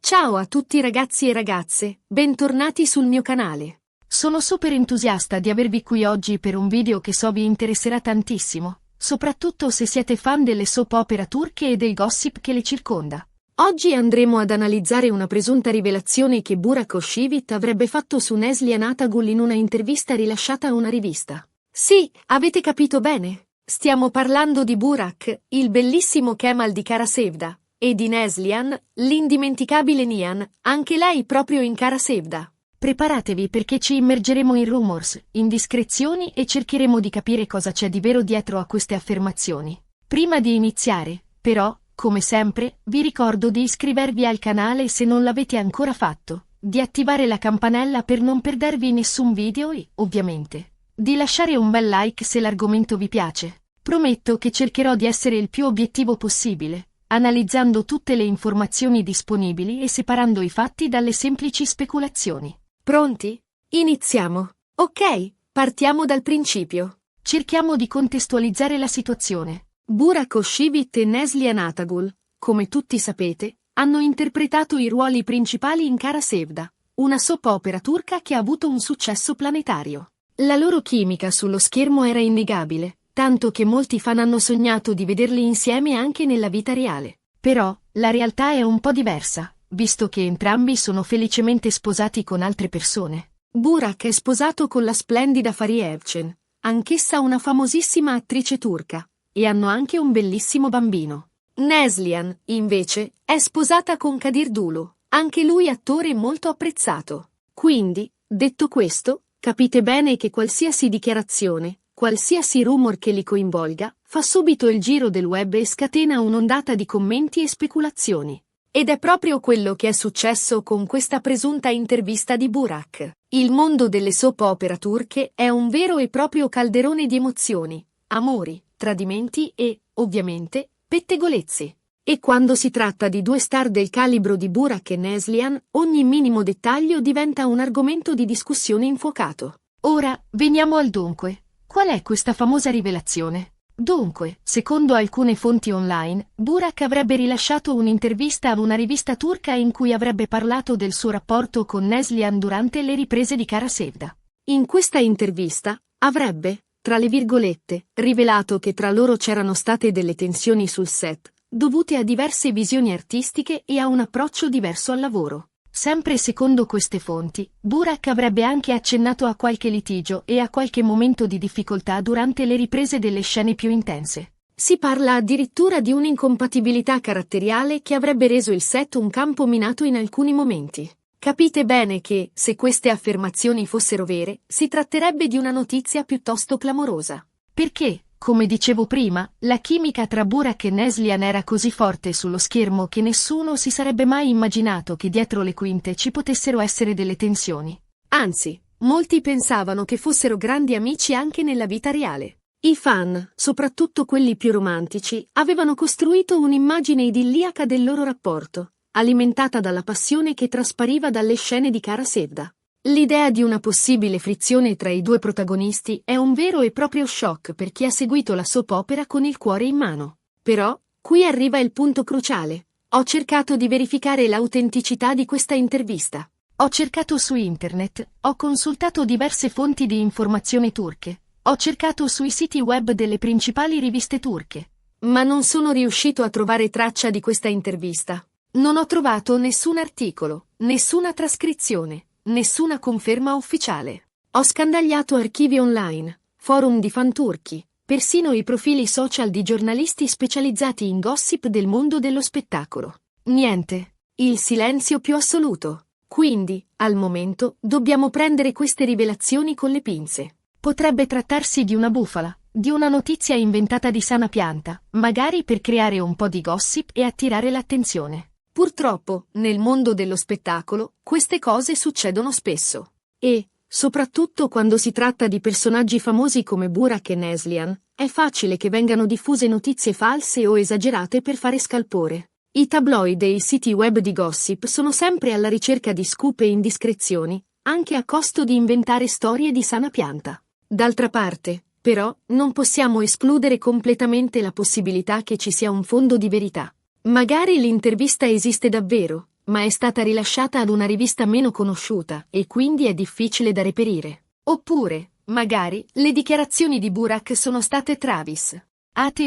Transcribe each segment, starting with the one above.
Ciao a tutti ragazzi e ragazze, bentornati sul mio canale. Sono super entusiasta di avervi qui oggi per un video che so vi interesserà tantissimo, soprattutto se siete fan delle soap opera turche e del gossip che le circonda. Oggi andremo ad analizzare una presunta rivelazione che Burak Özçivit avrebbe fatto su Neslihan Atagul in una intervista rilasciata a una rivista. Sì, avete capito bene. Stiamo parlando di Burak, il bellissimo Kemal di Kara Sevda, e di Neslihan, l'indimenticabile Nihan, anche lei proprio in Kara Sevda. Preparatevi perché ci immergeremo in rumors, indiscrezioni e cercheremo di capire cosa c'è di vero dietro a queste affermazioni. Prima di iniziare, però, come sempre, vi ricordo di iscrivervi al canale se non l'avete ancora fatto, di attivare la campanella per non perdervi nessun video e, ovviamente, di lasciare un bel like se l'argomento vi piace. Prometto che cercherò di essere il più obiettivo possibile, analizzando tutte le informazioni disponibili e separando i fatti dalle semplici speculazioni. Pronti? Iniziamo. Ok, partiamo dal principio. Cerchiamo di contestualizzare la situazione. Burak Özçivit e Neslihan Atagul, come tutti sapete, hanno interpretato i ruoli principali in Kara Sevda, una soap opera turca che ha avuto un successo planetario. La loro chimica sullo schermo era innegabile, tanto che molti fan hanno sognato di vederli insieme anche nella vita reale. Però, la realtà è un po' diversa, visto che entrambi sono felicemente sposati con altre persone. Burak è sposato con la splendida Fariye Evcen, anch'essa una famosissima attrice turca, e hanno anche un bellissimo bambino. Neslihan, invece, è sposata con Kadir Dulu, anche lui attore molto apprezzato. Quindi, detto questo, capite bene che qualsiasi dichiarazione, qualsiasi rumor che li coinvolga, fa subito il giro del web e scatena un'ondata di commenti e speculazioni. Ed è proprio quello che è successo con questa presunta intervista di Burak. Il mondo delle soap opera turche è un vero e proprio calderone di emozioni, amori, tradimenti e, ovviamente, pettegolezzi. E quando si tratta di due star del calibro di Burak e Neslihan, ogni minimo dettaglio diventa un argomento di discussione infuocato. Ora, veniamo al dunque. Qual è questa famosa rivelazione? Dunque, secondo alcune fonti online, Burak avrebbe rilasciato un'intervista a una rivista turca in cui avrebbe parlato del suo rapporto con Neslihan durante le riprese di Kara Sevda. In questa intervista, avrebbe, tra le virgolette, rivelato che tra loro c'erano state delle tensioni sul set, dovute a diverse visioni artistiche e a un approccio diverso al lavoro. Sempre secondo queste fonti, Burak avrebbe anche accennato a qualche litigio e a qualche momento di difficoltà durante le riprese delle scene più intense. Si parla addirittura di un'incompatibilità caratteriale che avrebbe reso il set un campo minato in alcuni momenti. Capite bene che, se queste affermazioni fossero vere, si tratterebbe di una notizia piuttosto clamorosa. Perché, come dicevo prima, la chimica tra Burak e Neslihan era così forte sullo schermo che nessuno si sarebbe mai immaginato che dietro le quinte ci potessero essere delle tensioni. Anzi, molti pensavano che fossero grandi amici anche nella vita reale. I fan, soprattutto quelli più romantici, avevano costruito un'immagine idilliaca del loro rapporto, alimentata dalla passione che traspariva dalle scene di Kara Sevda. L'idea di una possibile frizione tra i due protagonisti è un vero e proprio shock per chi ha seguito la soap opera con il cuore in mano. Però, qui arriva il punto cruciale. Ho cercato di verificare l'autenticità di questa intervista. Ho cercato su internet, ho consultato diverse fonti di informazione turche, ho cercato sui siti web delle principali riviste turche. Ma non sono riuscito a trovare traccia di questa intervista. Non ho trovato nessun articolo, nessuna trascrizione. Nessuna conferma ufficiale. Ho scandagliato archivi online, forum di fan turchi, persino i profili social di giornalisti specializzati in gossip del mondo dello spettacolo. Niente. Il silenzio più assoluto. Quindi, al momento, dobbiamo prendere queste rivelazioni con le pinze. Potrebbe trattarsi di una bufala, di una notizia inventata di sana pianta, magari per creare un po' di gossip e attirare l'attenzione. Purtroppo, nel mondo dello spettacolo, queste cose succedono spesso. E, soprattutto quando si tratta di personaggi famosi come Burak e Neslihan, è facile che vengano diffuse notizie false o esagerate per fare scalpore. I tabloid e i siti web di gossip sono sempre alla ricerca di scoop e indiscrezioni, anche a costo di inventare storie di sana pianta. D'altra parte, però, non possiamo escludere completamente la possibilità che ci sia un fondo di verità. Magari l'intervista esiste davvero, ma è stata rilasciata ad una rivista meno conosciuta e quindi è difficile da reperire. Oppure, magari, le dichiarazioni di Burak sono state Travis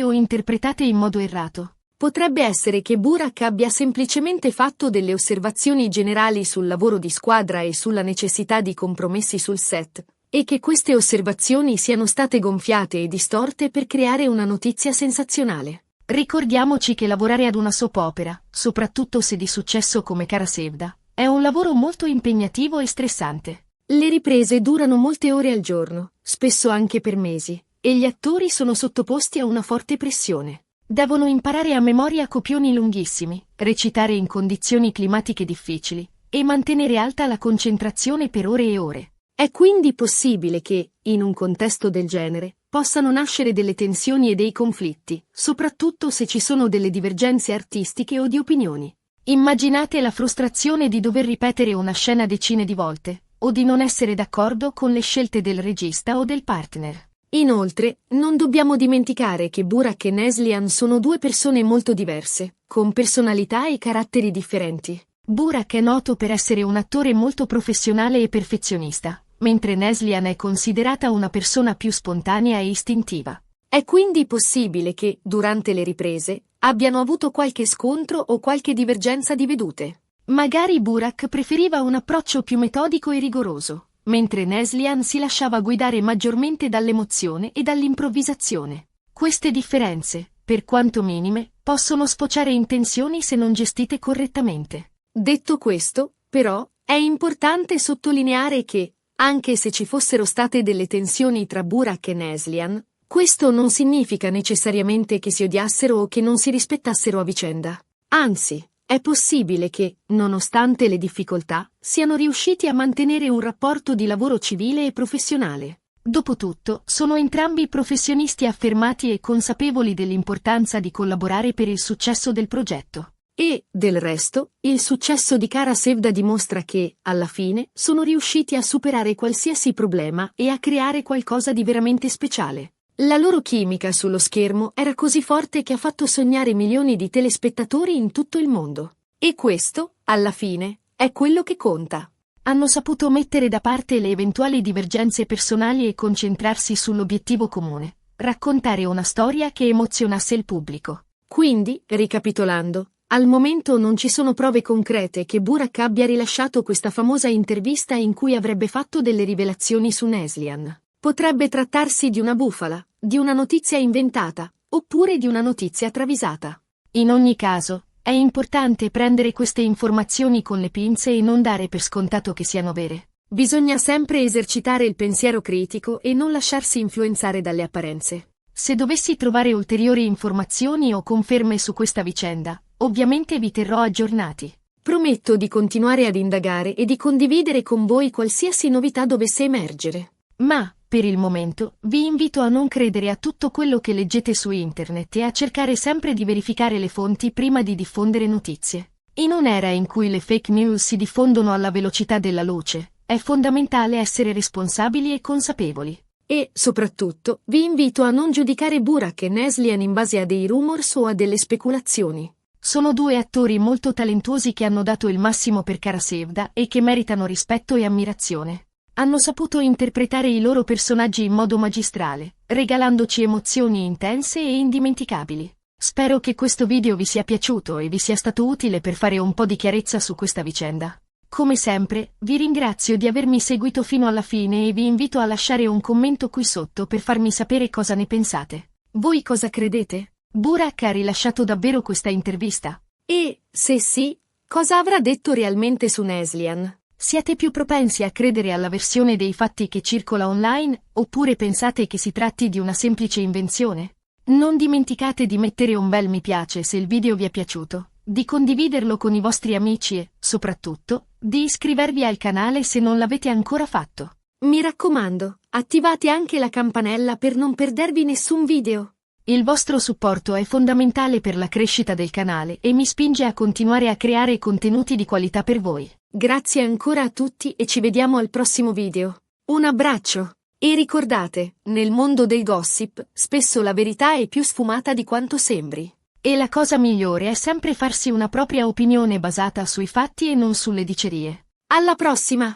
o interpretate in modo errato. Potrebbe essere che Burak abbia semplicemente fatto delle osservazioni generali sul lavoro di squadra e sulla necessità di compromessi sul set, e che queste osservazioni siano state gonfiate e distorte per creare una notizia sensazionale. Ricordiamoci che lavorare ad una soap opera, soprattutto se di successo come Cara Sevda, è un lavoro molto impegnativo e stressante. Le riprese durano molte ore al giorno, spesso anche per mesi, e gli attori sono sottoposti a una forte pressione. Devono imparare a memoria copioni lunghissimi, recitare in condizioni climatiche difficili, e mantenere alta la concentrazione per ore e ore. È quindi possibile che, in un contesto del genere, possano nascere delle tensioni e dei conflitti, soprattutto se ci sono delle divergenze artistiche o di opinioni. Immaginate la frustrazione di dover ripetere una scena decine di volte, o di non essere d'accordo con le scelte del regista o del partner. Inoltre, non dobbiamo dimenticare che Burak e Neslihan sono due persone molto diverse, con personalità e caratteri differenti. Burak è noto per essere un attore molto professionale e perfezionista, mentre Neslihan è considerata una persona più spontanea e istintiva. È quindi possibile che, durante le riprese, abbiano avuto qualche scontro o qualche divergenza di vedute. Magari Burak preferiva un approccio più metodico e rigoroso, mentre Neslihan si lasciava guidare maggiormente dall'emozione e dall'improvvisazione. Queste differenze, per quanto minime, possono sfociare in tensioni se non gestite correttamente. Detto questo, però, è importante sottolineare che, anche se ci fossero state delle tensioni tra Burak e Neslihan, questo non significa necessariamente che si odiassero o che non si rispettassero a vicenda. Anzi, è possibile che, nonostante le difficoltà, siano riusciti a mantenere un rapporto di lavoro civile e professionale. Dopotutto, sono entrambi professionisti affermati e consapevoli dell'importanza di collaborare per il successo del progetto. E, del resto, il successo di Cara Sevda dimostra che, alla fine, sono riusciti a superare qualsiasi problema e a creare qualcosa di veramente speciale. La loro chimica sullo schermo era così forte che ha fatto sognare milioni di telespettatori in tutto il mondo. E questo, alla fine, è quello che conta. Hanno saputo mettere da parte le eventuali divergenze personali e concentrarsi sull'obiettivo comune: raccontare una storia che emozionasse il pubblico. Quindi, ricapitolando, al momento non ci sono prove concrete che Burak abbia rilasciato questa famosa intervista in cui avrebbe fatto delle rivelazioni su Neslihan. Potrebbe trattarsi di una bufala, di una notizia inventata, oppure di una notizia travisata. In ogni caso, è importante prendere queste informazioni con le pinze e non dare per scontato che siano vere. Bisogna sempre esercitare il pensiero critico e non lasciarsi influenzare dalle apparenze. Se dovessi trovare ulteriori informazioni o conferme su questa vicenda, ovviamente vi terrò aggiornati. Prometto di continuare ad indagare e di condividere con voi qualsiasi novità dovesse emergere. Ma, per il momento, vi invito a non credere a tutto quello che leggete su internet e a cercare sempre di verificare le fonti prima di diffondere notizie. In un'era in cui le fake news si diffondono alla velocità della luce, è fondamentale essere responsabili e consapevoli. E, soprattutto, vi invito a non giudicare Burak e Neslihan in base a dei rumors o a delle speculazioni. Sono due attori molto talentuosi che hanno dato il massimo per Cara Sevda e che meritano rispetto e ammirazione. Hanno saputo interpretare i loro personaggi in modo magistrale, regalandoci emozioni intense e indimenticabili. Spero che questo video vi sia piaciuto e vi sia stato utile per fare un po' di chiarezza su questa vicenda. Come sempre, vi ringrazio di avermi seguito fino alla fine e vi invito a lasciare un commento qui sotto per farmi sapere cosa ne pensate. Voi cosa credete? Burak ha rilasciato davvero questa intervista? E, se sì, cosa avrà detto realmente su Neslihan? Siete più propensi a credere alla versione dei fatti che circola online, oppure pensate che si tratti di una semplice invenzione? Non dimenticate di mettere un bel mi piace se il video vi è piaciuto, di condividerlo con i vostri amici e, soprattutto, di iscrivervi al canale se non l'avete ancora fatto. Mi raccomando, attivate anche la campanella per non perdervi nessun video. Il vostro supporto è fondamentale per la crescita del canale e mi spinge a continuare a creare contenuti di qualità per voi. Grazie ancora a tutti e ci vediamo al prossimo video. Un abbraccio! E ricordate, nel mondo del gossip, spesso la verità è più sfumata di quanto sembri. E la cosa migliore è sempre farsi una propria opinione basata sui fatti e non sulle dicerie. Alla prossima!